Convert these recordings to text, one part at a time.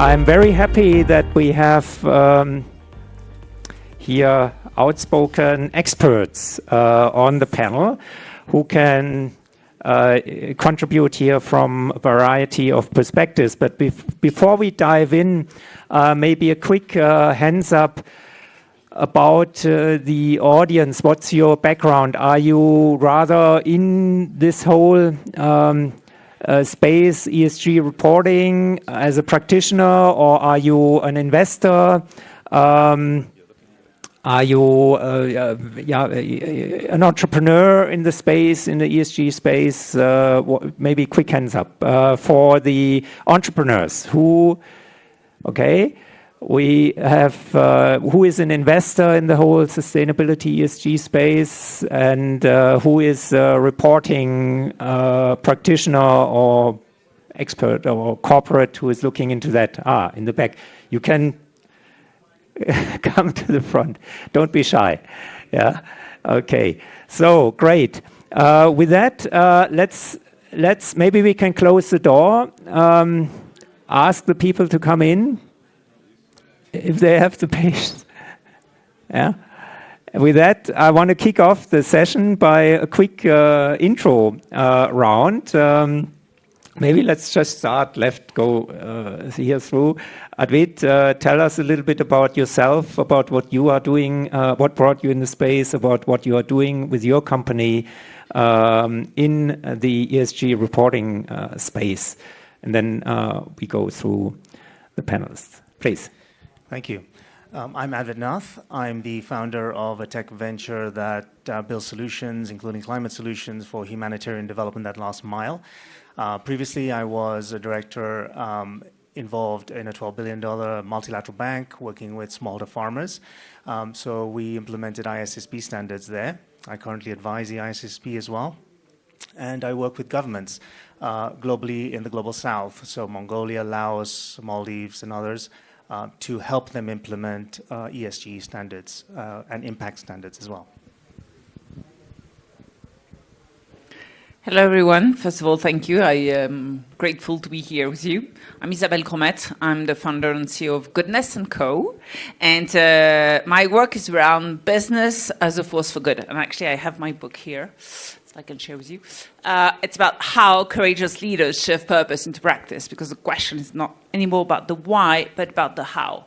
I'm very happy that we have here outspoken experts on the panel who can contribute here from a variety of perspectives. But before we dive in, maybe a quick hands up about the audience. What's your background? Are you rather in this whole space, ESG reporting, as a practitioner, or are you an investor? Are you an entrepreneur in the space, in the ESG space? Maybe quick hands up for the entrepreneurs. We have who is an investor in the whole sustainability ESG space, and who is a reporting practitioner or expert or corporate who is looking into that? In the back. You can come to the front. Don't be shy. Yeah. Okay. So great. With that, let's maybe we can close the door. Ask the people to come in if they have the patience. Yeah. With that, I want to kick off the session by a quick intro round. Maybe let's just start go here through. Advait, tell us a little bit about yourself, about what you are doing, what brought you in the space, about what you are doing with your company in the ESG reporting space. And then we go through the panelists. Please. Thank you. I'm Advait Nath. I'm the founder of a tech venture that builds solutions, including climate solutions for humanitarian development, that last mile. Previously, I was a director involved in a $12 billion multilateral bank working with smallholder farmers. So we implemented ISSB standards there. I currently advise the ISSB as well. And I work with governments globally in the global south, so Mongolia, Laos, Maldives, and others, to help them implement ESG standards and impact standards as well. Hello, everyone. First of all, thank you. I am grateful to be here with you. I'm Isabelle Cromet. I'm the founder and CEO of Goodness & Co. And my work is around business as a force for good. And actually, I have my book here, so I can share with you. It's about how courageous leaders shift purpose into practice, because the question is not anymore about the why, but about the how.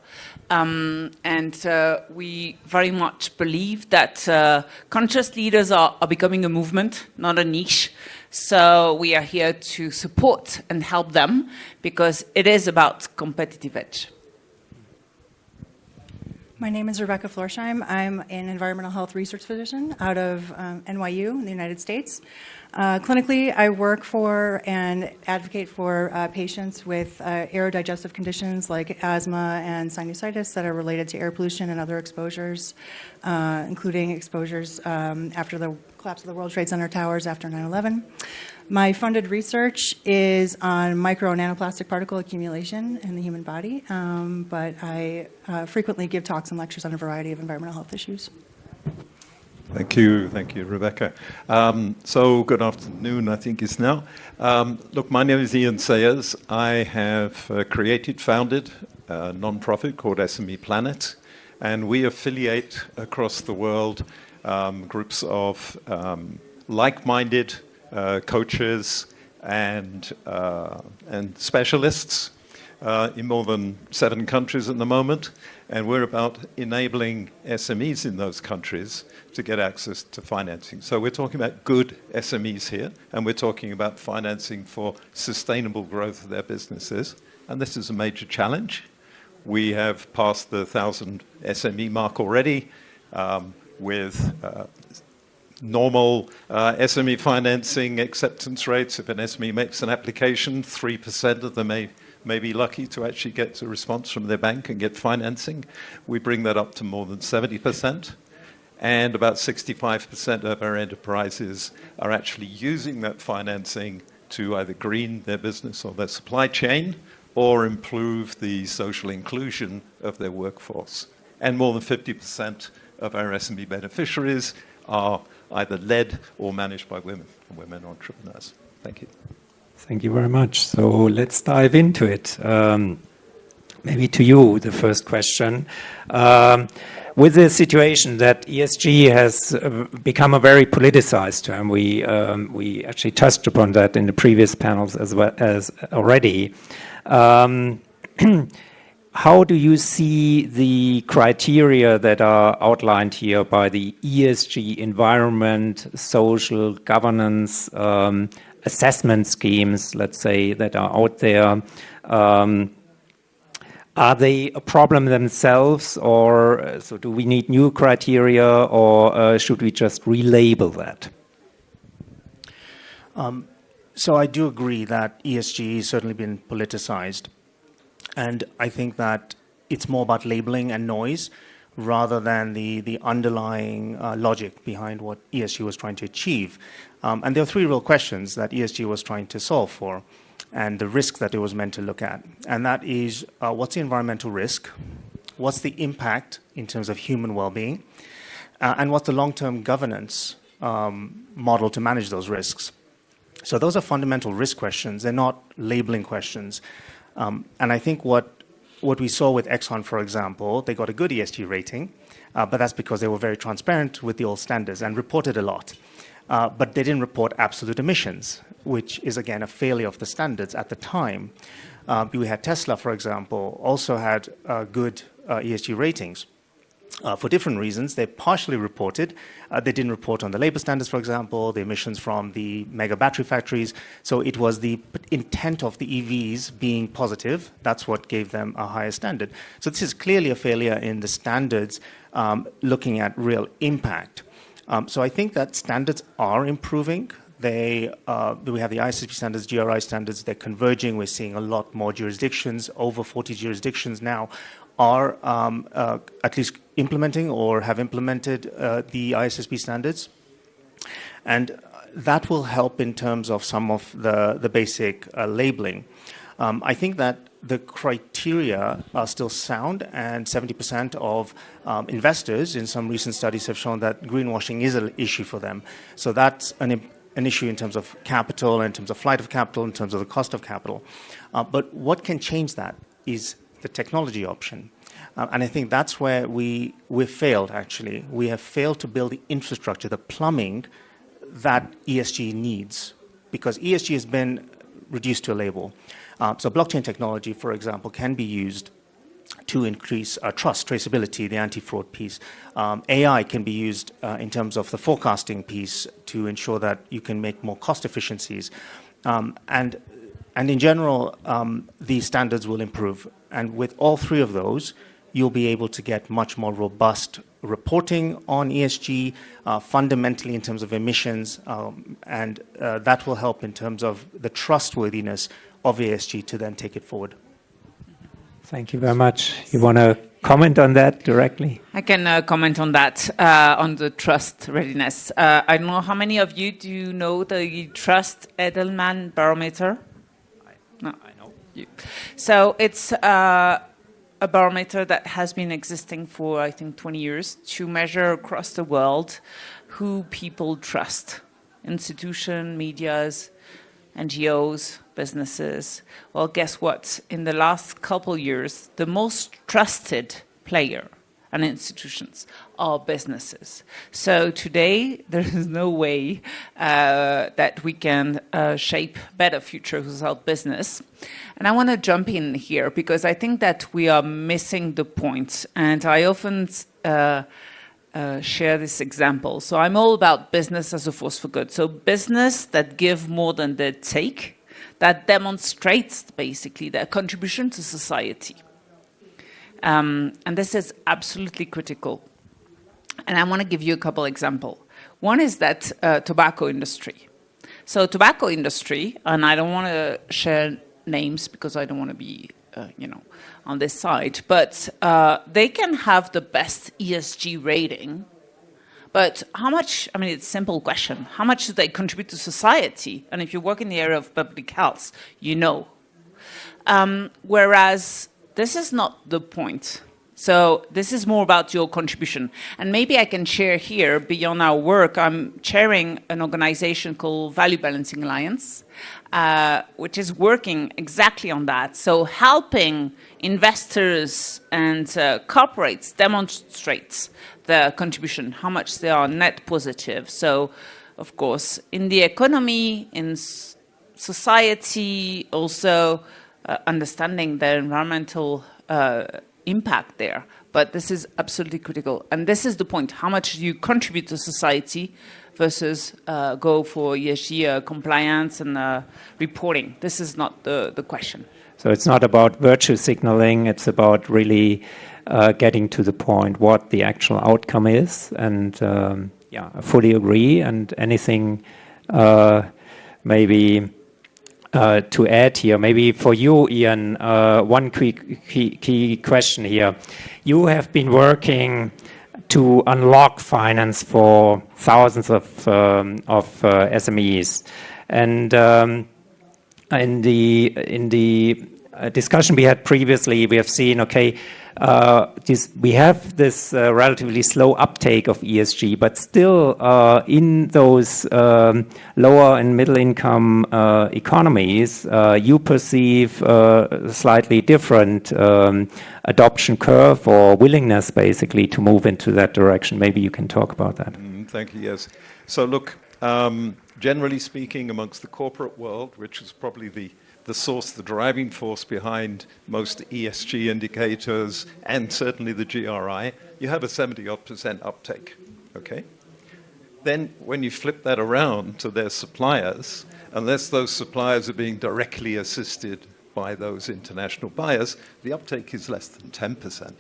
We very much believe that conscious leaders are becoming a movement, not a niche. So we are here to support and help them, because it is about competitive edge. My name is Rebecca Florsheim. I'm an environmental health research physician out of NYU in the United States. Clinically, I work for and advocate for patients with aerodigestive conditions like asthma and sinusitis that are related to air pollution and other exposures, including exposures after the collapse of the World Trade Center towers after 9/11. My funded research is on micro and nanoplastic particle accumulation in the human body, but I frequently give talks and lectures on a variety of environmental health issues. Thank you, Rebecca. So good afternoon, I think it's now. Look, my name is Ian Sayers. I have founded a non-profit called SME Planet, and we affiliate across the world groups of like-minded coaches and specialists in more than 7 countries at the moment, and we're about enabling SMEs in those countries to get access to financing. So we're talking about good SMEs here, and we're talking about financing for sustainable growth of their businesses, and this is a major challenge. We have passed the 1,000 SME mark already with normal SME financing acceptance rates. If an SME makes an application, 3% of them may be lucky to actually get a response from their bank and get financing. We bring that up to more than 70%. And about 65% of our enterprises are actually using that financing to either green their business or their supply chain or improve the social inclusion of their workforce. And more than 50% of our SME beneficiaries are either led or managed by women entrepreneurs. Thank you. Thank you very much. So let's dive into it. maybe to you, the first question. With the situation that ESG has become a very politicized term, we actually touched upon that in the previous panels as well as already. How do you see the criteria that are outlined here by the ESG environment, social governance, assessment schemes, let's say, that are out there? Are they a problem themselves, or so do we need new criteria, or should we just relabel that? So I do agree that ESG has certainly been politicized. And I think that it's more about labeling and noise rather than the underlying logic behind what ESG was trying to achieve. And there are three real questions that ESG was trying to solve for and the risk that it was meant to look at. And that is, what's the environmental risk? What's the impact in terms of human well-being? And what's the long-term governance model to manage those risks? So those are fundamental risk questions. They're not labeling questions. And I think what we saw with Exxon, for example, they got a good ESG rating, but that's because they were very transparent with the old standards and reported a lot. But they didn't report absolute emissions, which is, again, a failure of the standards at the time. We had Tesla, for example, also had good ESG ratings. For different reasons, they partially reported. They didn't report on the labor standards, for example, the emissions from the mega battery factories. So it was the intent of the EVs being positive. That's what gave them a higher standard. So this is clearly a failure in the standards looking at real impact. So I think that standards are improving. We have the ISSB standards, GRI standards, they're converging. We're seeing a lot more jurisdictions, over 40 jurisdictions now, are at least implementing or have implemented the ISSB standards. And that will help in terms of some of the basic labeling. I think that the criteria are still sound, and 70% of investors in some recent studies have shown that greenwashing is an issue for them. So that's an issue in terms of capital, in terms of flight of capital, in terms of the cost of capital. But what can change that is the technology option. And I think that's where we've failed, actually. We have failed to build the infrastructure, the plumbing that ESG needs, because ESG has been reduced to a label. So blockchain technology, for example, can be used to increase trust, traceability, the anti-fraud piece. AI can be used in terms of the forecasting piece to ensure that you can make more cost efficiencies. And in general, the standards will improve. And with all three of those, you'll be able to get much more robust reporting on ESG, fundamentally in terms of emissions, and that will help in terms of the trustworthiness of ESG to then take it forward. Thank you very much. You want to comment on that directly? I can comment on that, on the trust readiness. I don't know how many of you do know the Trust Edelman Barometer? No, I know. You. So it's a barometer that has been existing for, I think, 20 years to measure across the world who people trust. Institutions, medias, NGOs, businesses. Well, guess what? In the last couple years, the most trusted player and institutions are businesses. So today, there is no way that we can shape better futures without business. And I want to jump in here because I think that we are missing the point. And I often share this example. So I'm all about business as a force for good. So business that give more than they take, that demonstrates basically their contribution to society. And this is absolutely critical. And I want to give you a couple examples. One is that tobacco industry. So tobacco industry, and I don't want to share names because I don't want to be, on this side, but they can have the best ESG rating. But how much, it's a simple question. How much do they contribute to society? And if you work in the area of public health, you know. Whereas this is not the point. So this is more about your contribution. And maybe I can share here, beyond our work, I'm chairing an organization called Value Balancing Alliance, which is working exactly on that. So helping investors and corporates demonstrate their contribution, how much they are net positive. So, of course, in the economy, in society, also understanding the environmental impact there. But this is absolutely critical. And this is the point, how much you contribute to society versus go for ESG compliance and reporting. This is not the question. So it's not about virtue signaling, it's about really getting to the point what the actual outcome is. And yeah, I fully agree. And anything maybe to add here, maybe for you, Ian, one key question here. You have been working to unlock finance for thousands of SMEs, and in the discussion we had previously, we have seen, okay, we have this relatively slow uptake of ESG, but still in those lower and middle income economies, you perceive slightly different adoption curve or willingness basically to move into that direction. Maybe you can talk about that. Thank you, yes. So look, generally speaking, amongst the corporate world, which is probably the source, the driving force behind most ESG indicators and certainly the GRI, you have a 70-odd% uptake, okay? Then when you flip that around to their suppliers, unless those suppliers are being directly assisted by those international buyers, the uptake is less than 10%.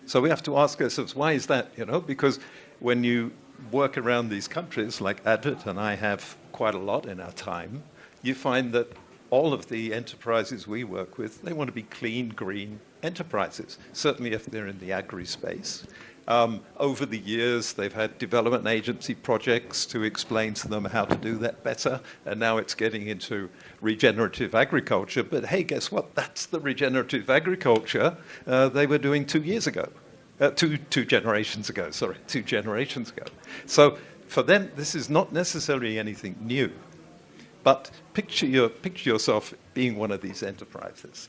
So we have to ask ourselves, why is that, you know? Because when you work around these countries, like Advert and I have quite a lot in our time, you find that all of the enterprises we work with, they want to be clean, green enterprises, certainly if they're in the agri-space. Over the years, they've had development agency projects to explain to them how to do that better, and now it's getting into regenerative agriculture. But hey, guess what? That's the regenerative agriculture they were doing 2 years ago. Two generations ago, sorry, 2 generations ago. So for them, this is not necessarily anything new. But picture yourself being one of these enterprises.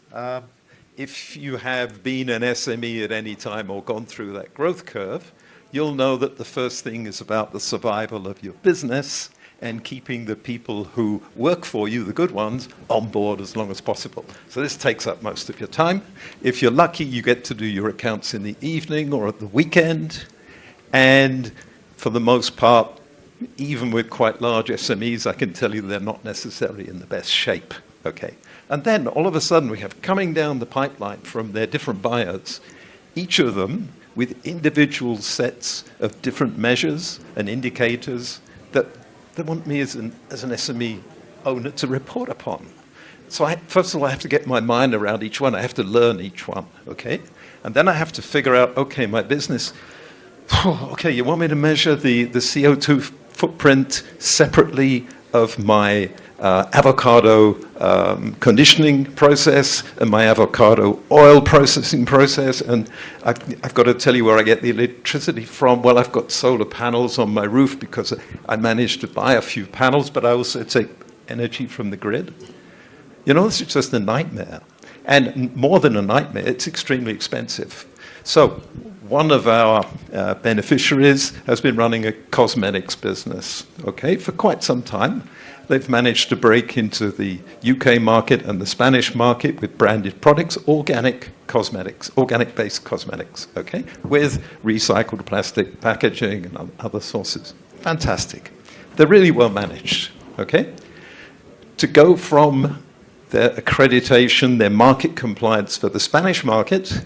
If you have been an SME at any time or gone through that growth curve, you'll know that the first thing is about the survival of your business and keeping the people who work for you, the good ones, on board as long as possible. So this takes up most of your time. If you're lucky, you get to do your accounts in the evening or at the weekend. And for the most part, even with quite large SMEs, I can tell you they're not necessarily in the best shape, okay? And then all of a sudden we have coming down the pipeline from their different buyers, each of them with individual sets of different measures and indicators that they want me as an SME owner to report upon. So first of all, I have to get my mind around each one. I have to learn each one, okay? And then I have to figure out, okay, my business, okay, you want me to measure the CO2 footprint separately of my avocado conditioning process and my avocado oil processing process, and I've got to tell you where I get the electricity from. Well, I've got solar panels on my roof because I managed to buy a few panels, but I also take energy from the grid. You know, this is just a nightmare. And more than a nightmare, it's extremely expensive. So one of our beneficiaries has been running a cosmetics business, okay, for quite some time. They've managed to break into the UK market and the Spanish market with branded products, organic cosmetics, organic-based cosmetics, okay, with recycled plastic packaging and other sources. Fantastic. They're really well managed, okay? To go from their accreditation, their market compliance for the Spanish market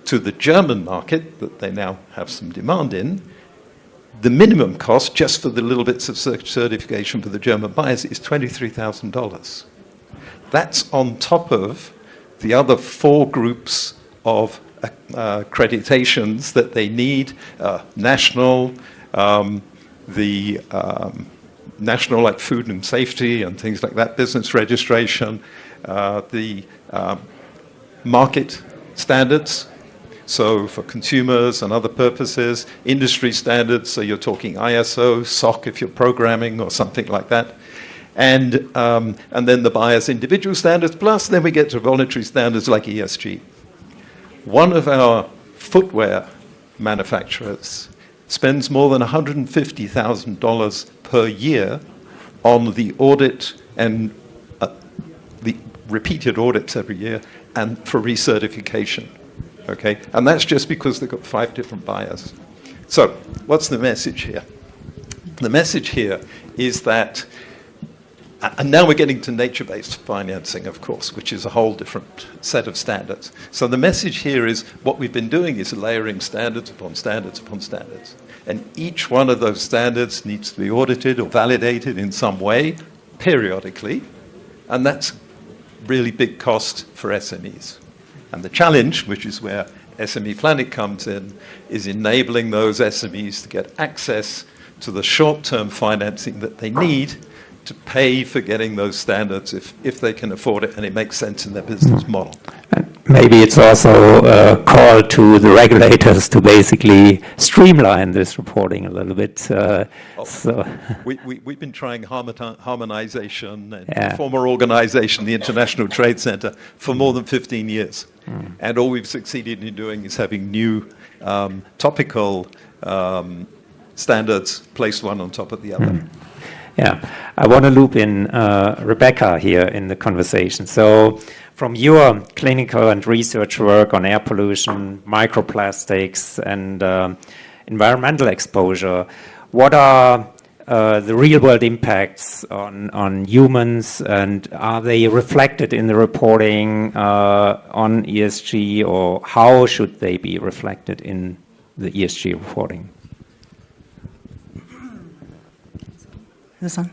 to the German market that they now have some demand in, the minimum cost just for the little bits of certification for the German buyers is $23,000. That's on top of the other 4 groups of accreditations that they need, national, the national like food and safety and things like that, business registration, the market standards, So for consumers and other purposes, industry standards, so you're talking ISO, SOC if you're programming or something like that. And then the buyer's individual standards, plus then we get to voluntary standards like ESG. One of our footwear manufacturers spends more than $150,000 per year on the audit and the repeated audits every year and for recertification. Okay, and that's just because they've got 5 different buyers. So what's the message here? The message here is that, and now we're getting to nature-based financing, of course, which is a whole different set of standards. So the message here is what we've been doing is layering standards upon standards upon standards. And each one of those standards needs to be audited or validated in some way, periodically, and that's really big cost for SMEs. And the challenge, which is where SME Planet comes in, is enabling those SMEs to get access to the short-term financing that they need to pay for getting those standards if they can afford it and it makes sense in their business model. And maybe it's also a call to the regulators to basically streamline this reporting a little bit. We've been trying harmonization and former organization, the International Trade Center, for more than 15 years. And all we've succeeded in doing is having new topical standards placed one on top of the other. Yeah, I want to loop in Rebecca here in the conversation. So from your clinical and research work on air pollution, microplastics, and environmental exposure, what are the real-world impacts on humans, and are they reflected in the reporting on ESG, or how should they be reflected in the ESG reporting? This one.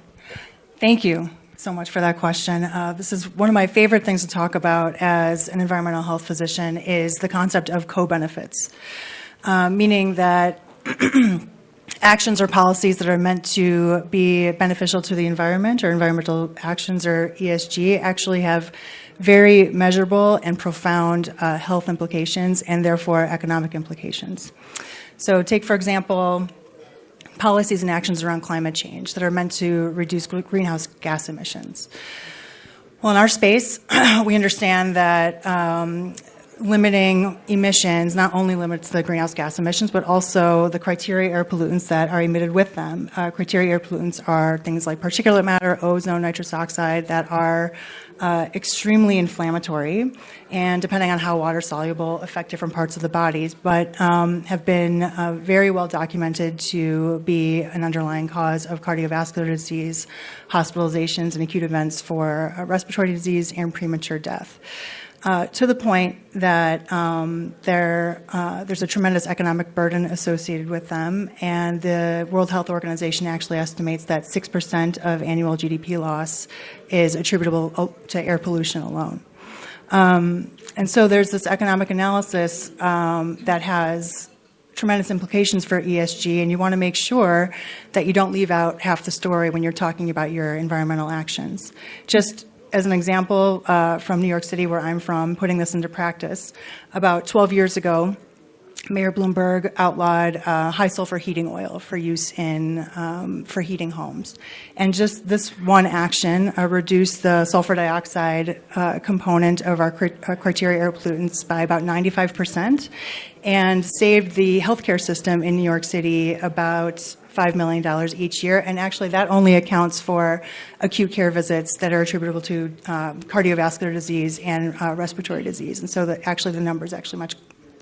Thank you so much for that question. This is one of my favorite things to talk about as an environmental health physician is the concept of co-benefits, meaning that actions or policies that are meant to be beneficial to the environment, or environmental actions, or ESG, actually have very measurable and profound health implications and therefore economic implications. So take, for example, policies and actions around climate change that are meant to reduce greenhouse gas emissions. Well, in our space, we understand that limiting emissions not only limits the greenhouse gas emissions, but also the criteria air pollutants that are emitted with them. Criteria air pollutants are things like particulate matter, ozone, nitrous oxide, that are extremely inflammatory and, depending on how water soluble, affect different parts of the bodies, but have been very well documented to be an underlying cause of cardiovascular disease, hospitalizations, and acute events for respiratory disease and premature death. To the point that there's a tremendous economic burden associated with them, and the World Health Organization actually estimates that 6% of annual GDP loss is attributable to air pollution alone. And so there's this economic analysis that has tremendous implications for ESG, and you want to make sure that you don't leave out half the story when you're talking about your environmental actions. Just as an example, from New York City, where I'm from, putting this into practice, about 12 years ago, Mayor Bloomberg outlawed high sulfur heating oil for use in for heating homes. And just this one action reduced the sulfur dioxide component of our criteria air pollutants by about 95%, and saved the healthcare system in New York City about $5 million each year, and actually that only accounts for acute care visits that are attributable to cardiovascular disease and respiratory disease. And so actually the number is actually much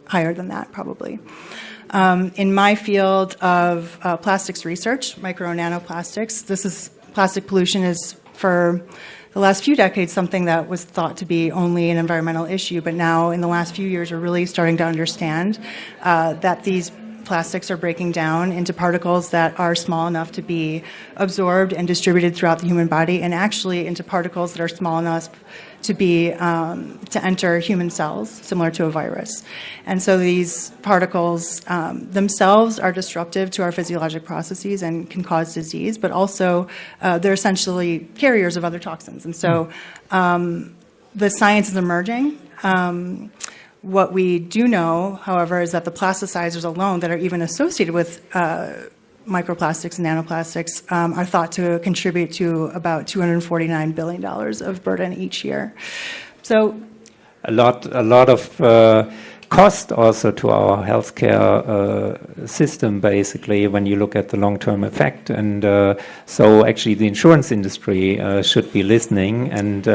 higher than that, probably. In my field of plastics research, micro and nanoplastics, plastic pollution is, for the last few decades, something that was thought to be only an environmental issue, but now in the last few years we're really starting to understand that these plastics are breaking down into particles that are small enough to be absorbed and distributed throughout the human body, and actually into particles that are small enough to be to enter human cells, similar to a virus. And so these particles themselves are disruptive to our physiologic processes and can cause disease, but also they're essentially carriers of other toxins. And so the science is emerging. What we do know, however, is that the plasticizers alone that are even associated with microplastics and nanoplastics are thought to contribute to about $249 billion of burden each year. So a lot of cost also to our healthcare system, basically, when you look at the long-term effect. And so actually the insurance industry should be listening and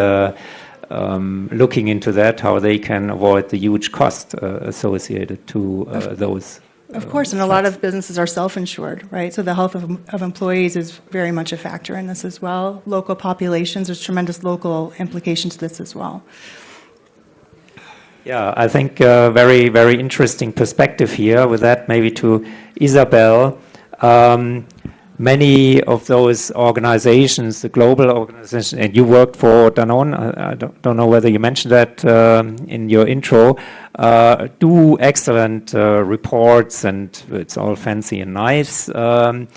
looking into that, how they can avoid the huge cost associated to those. Of course, and a lot of businesses are self-insured, right? So the health of employees is very much a factor in this as well. Local populations, there's tremendous local implications to this as well. Yeah, I think very, very interesting perspective here. With that, maybe to Isabel. Many of those organizations, the global organizations, and you worked for Danone, I don't know whether you mentioned that in your intro, do excellent reports, and it's all fancy and nice. And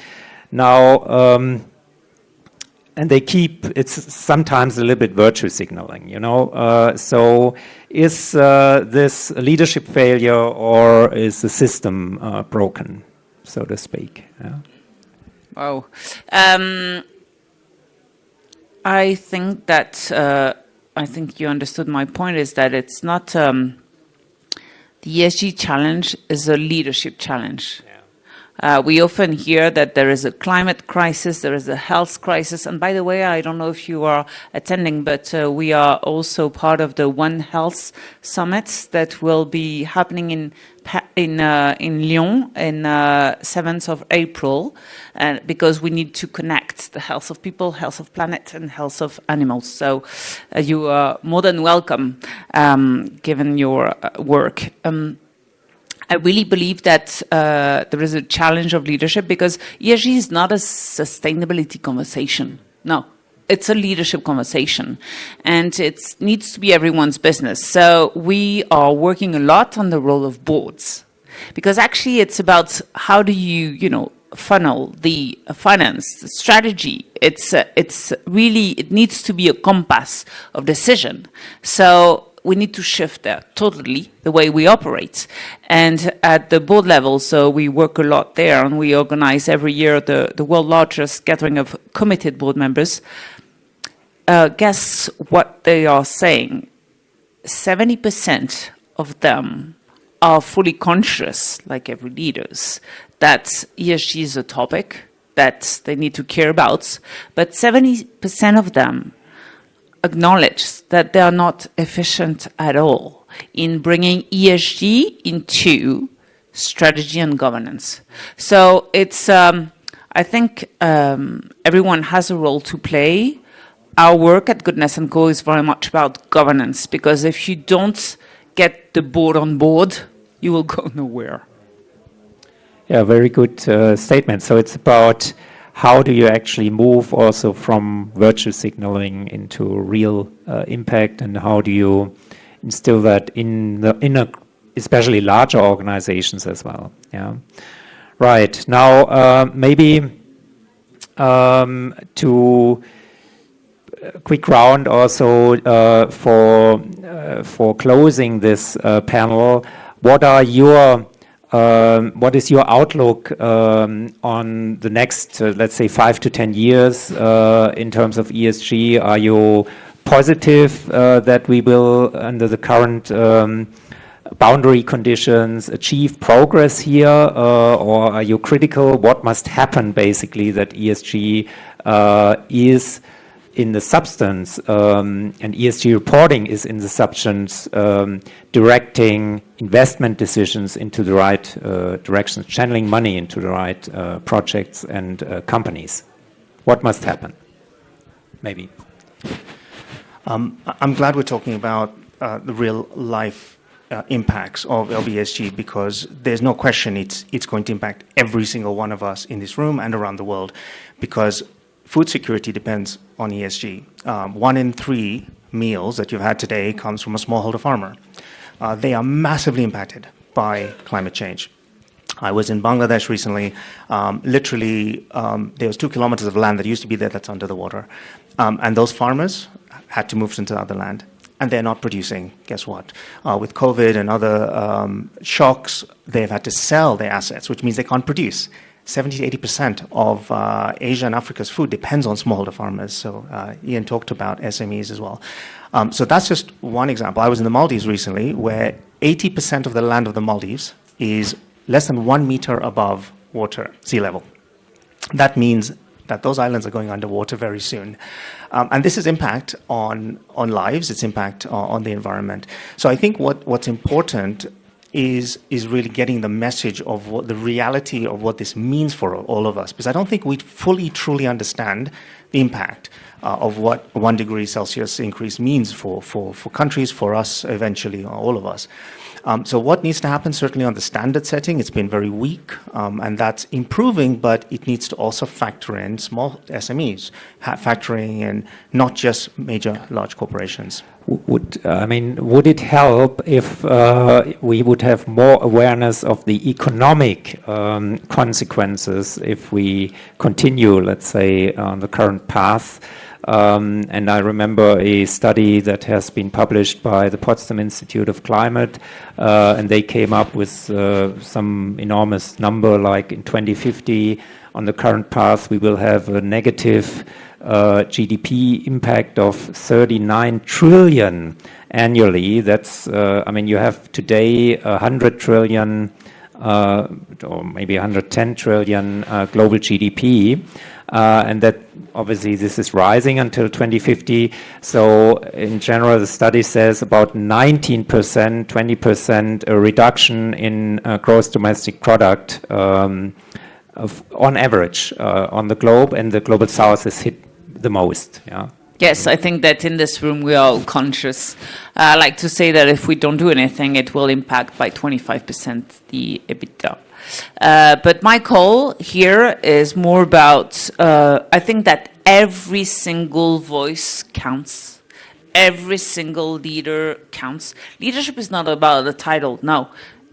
they keep, it's sometimes a little bit virtue signaling, you know. So is this a leadership failure, or is the system broken, so to speak? Yeah. Wow. I think that, I think you understood my point, is that it's not, the ESG challenge is a leadership challenge. We often hear that there is a climate crisis, there is a health crisis. And by the way, I don't know if you are attending, but we are also part of the One Health Summit that will be happening in Lyon in 7th of April, because we need to connect the health of people, health of planet, and health of animals. So you are more than welcome, given your work. I really believe that there is a challenge of leadership, because ESG is not a sustainability conversation. No, it's a leadership conversation, and it needs to be everyone's business. So we are working a lot on the role of boards, because actually it's about how do you, funnel the finance, the strategy. It's really, it needs to be a compass of decision. So we need to shift there totally the way we operate. And at the board level, so we work a lot there, and we organize every year the world's largest gathering of committed board members. Guess what they are saying? 70% of them are fully conscious, like every leaders, that ESG is a topic that they need to care about, but 70% of them acknowledge that they are not efficient at all in bringing ESG into strategy and governance. So it's, I think everyone has a role to play. Our work at Goodness & Co is very much about governance, because if you don't get the board on board, you will go nowhere. Yeah, very good statement. So it's about how do you actually move also from virtue signaling into real impact, and how do you instill that in especially larger organizations as well? Yeah, right. Now maybe to a quick round also for closing this panel. What is your outlook on the next, let's say, 5 to 10 years in terms of ESG? Are you positive that we will, under the current boundary conditions, achieve progress here, or are you critical? What must happen, basically, that ESG is in the substance, and ESG reporting is in the substance, directing investment decisions into the right directions, channeling money into the right projects and companies? What must happen? Maybe. I'm glad we're talking about the real life impacts of ESG, because there's no question it's going to impact every single one of us in this room and around the world, because food security depends on ESG. 1 in 3 meals that you've had today comes from a smallholder farmer. They are massively impacted by climate change. I was in Bangladesh recently. Literally, there was 2 kilometers of land that used to be there that's under the water. And those farmers had to move into other land. and they're not producing. Guess what? With COVID and other shocks, they've had to sell their assets, which means they can't produce. 70 to 80% of Asia and Africa's food depends on smallholder farmers. So Ian talked about SMEs as well. So that's just one example. I was in the Maldives recently, where 80% of the land of the Maldives is less than 1 meter above sea level. That means that those islands are going underwater very soon. And this is impact on lives, its impact on the environment. So I think what's important is really getting the message of what the reality of what this means for all of us. Because I don't think we fully, truly understand the impact of what 1 degree Celsius increase means for countries, for us, eventually, all of us. So what needs to happen, certainly on the standard setting, it's been very weak, and that's improving, but it needs to also factor in small SMEs, factoring in not just major, large corporations. Would it help if we would have more awareness of the economic consequences if we continue, let's say, on the current path? And I remember a study that has been published by the Potsdam Institute of Climate, and they came up with some enormous number, like in 2050, on the current path, we will have a negative GDP impact of 39 trillion annually. That's, you have today 100 trillion or maybe 110 trillion global GDP. And that obviously this is rising until 2050. So in general, the study says about 19%, 20% a reduction in gross domestic product on average on the globe, and the global south is hit the most. Yeah. Yes, I think that in this room we are all conscious. I like to say that if we don't do anything, it will impact by 25% the EBITDA. But my call here is more about, I think that every single voice counts. Every single leader counts. Leadership is not about the title, no.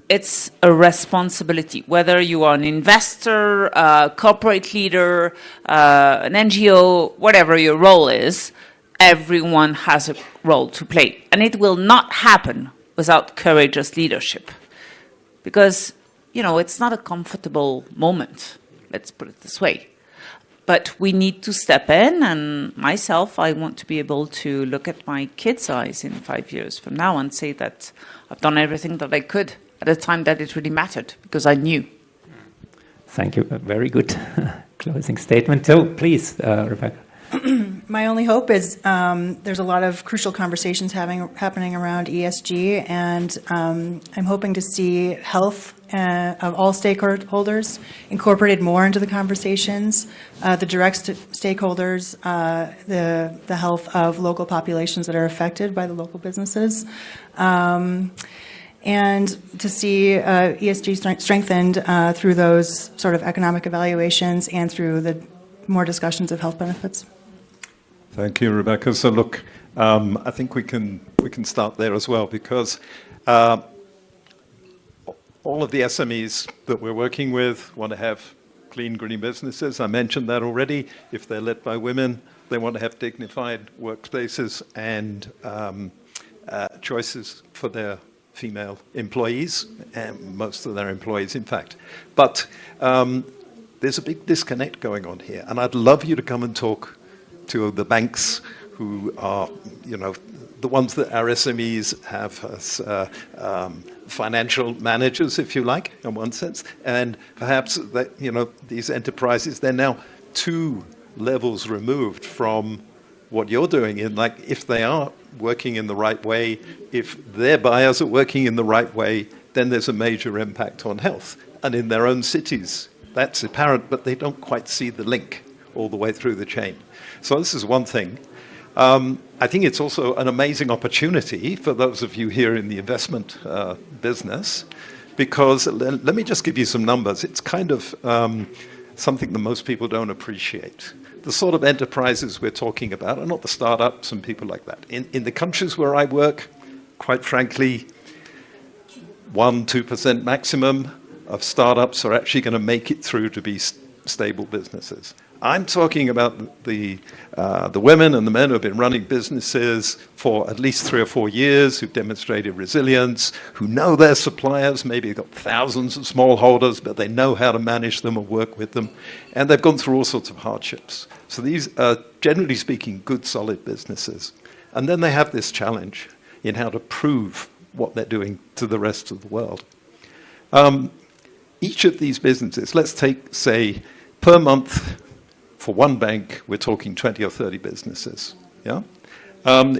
It's a responsibility, whether you are an investor, a corporate leader, an NGO, whatever your role is, everyone has a role to play. And it will not happen without courageous leadership. Because it's not a comfortable moment, let's put it this way. But we need to step in, and myself, I want to be able to look at my kids' eyes in 5 years from now and say that I've done everything that I could at a time that it really mattered, because I knew. Thank you. A very good closing statement. So please, Rebecca. My only hope is there's a lot of crucial conversations happening around ESG, and I'm hoping to see health of all stakeholders incorporated more into the conversations, the direct stakeholders, the health of local populations that are affected by the local businesses, and to see ESG strengthened through those sort of economic evaluations and through the more discussions of health benefits. Thank you, Rebecca. So look, I think we can start there as well, because all of the SMEs that we're working with want to have clean, green businesses. I mentioned that already. If they're led by women, they want to have dignified workplaces and choices for their female employees, and most of their employees, in fact. But there's a big disconnect going on here, and I'd love you to come and talk to the banks who are, the ones that our SMEs have as financial managers, if you like, in one sense, and perhaps that, these enterprises, they're now 2 levels removed from what you're doing. In like, if they are working in the right way, if their buyers are working in the right way, then there's a major impact on health. And in their own cities, that's apparent, but they don't quite see the link all the way through the chain. So this is one thing. I think it's also an amazing opportunity for those of you here in the investment business, because let me just give you some numbers. It's kind of something that most people don't appreciate. The sort of enterprises we're talking about are not the startups and people like that. In the countries where I work, quite frankly, 1-2% maximum of startups are actually going to make it through to be stable businesses. I'm talking about the women and the men who have been running businesses for at least 3 or 4 years, who've demonstrated resilience, who know their suppliers, maybe got thousands of smallholders, but they know how to manage them and work with them, and they've gone through all sorts of hardships. So these are, generally speaking, good, solid businesses. And then they have this challenge in how to prove what they're doing to the rest of the world. Each of these businesses, let's take, say, per month, for one bank, we're talking 20 or 30 businesses. Yeah?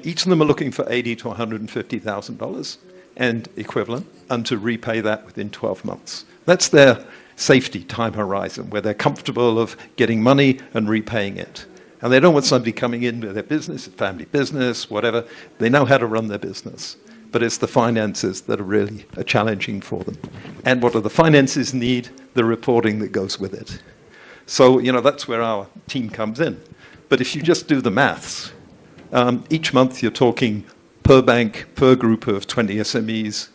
Each of them are looking for $80,000 to $150,000 and equivalent, and to repay that within 12 months. That's their safety time horizon, where they're comfortable of getting money and repaying it. And they don't want somebody coming into their business, family business, whatever. They know how to run their business. But it's the finances that are really challenging for them. And what do the finances need? The reporting that goes with it. So, that's where our team comes in. But if you just do the maths, each month you're talking per bank, per group of 20 SMEs,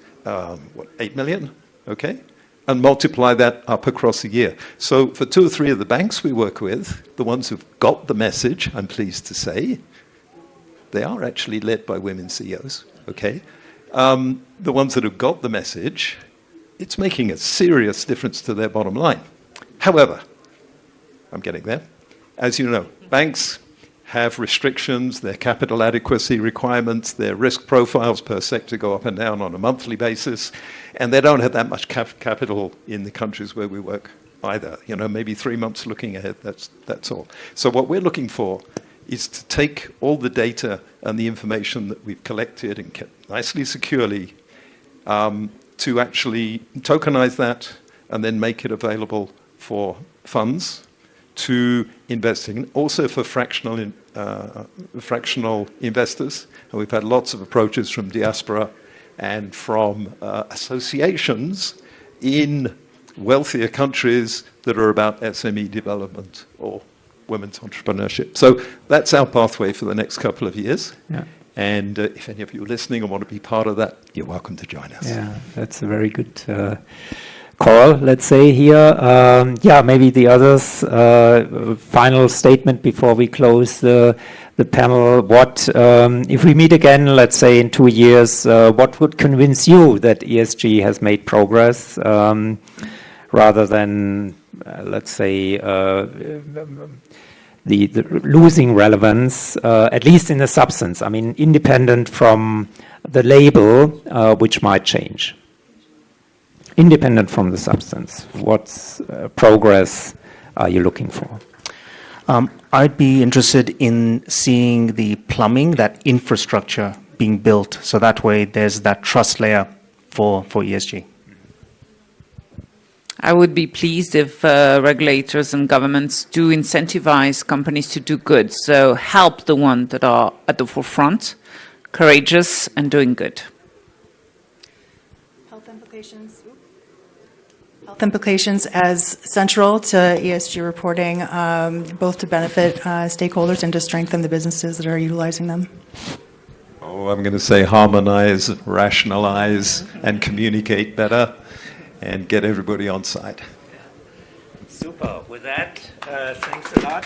8 million, okay? And multiply that up across a year. So for 2 or 3 of the banks we work with, the ones who've got the message, I'm pleased to say, they are actually led by women CEOs, okay? The ones that have got the message, it's making a serious difference to their bottom line. However, I'm getting there. As you know, banks have restrictions, their capital adequacy requirements, their risk profiles per sector go up and down on a monthly basis, and they don't have that much capital in the countries where we work either. Maybe 3 months looking ahead, that's all. So what we're looking for is to take all the data and the information that we've collected and kept nicely securely to actually tokenize that and then make it available for funds to invest in, also for fractional investors. And we've had lots of approaches from diaspora and from associations in wealthier countries that are about SME development or women's entrepreneurship. So that's our pathway for the next couple of years. Yeah. And if any of you are listening and want to be part of that, you're welcome to join us. Yeah, that's a very good call, let's say here. Maybe the others, final statement before we close the panel. What, if we meet again, let's say in 2 years, what would convince you that ESG has made progress rather than, let's say, the losing relevance, at least in the substance? I mean, independent from the label, which might change. Independent from the substance, what progress are you looking for? I'd be interested in seeing the plumbing, that infrastructure being built, so that way there's that trust layer for ESG. I would be pleased if regulators and governments do incentivize companies to do good, so help the ones that are at the forefront, courageous and doing good. Health implications as central to ESG reporting, both to benefit stakeholders and to strengthen the businesses that are utilizing them. Oh, I'm going to say harmonize, rationalize, and communicate better, and get everybody on side. Super. With that, thanks a lot.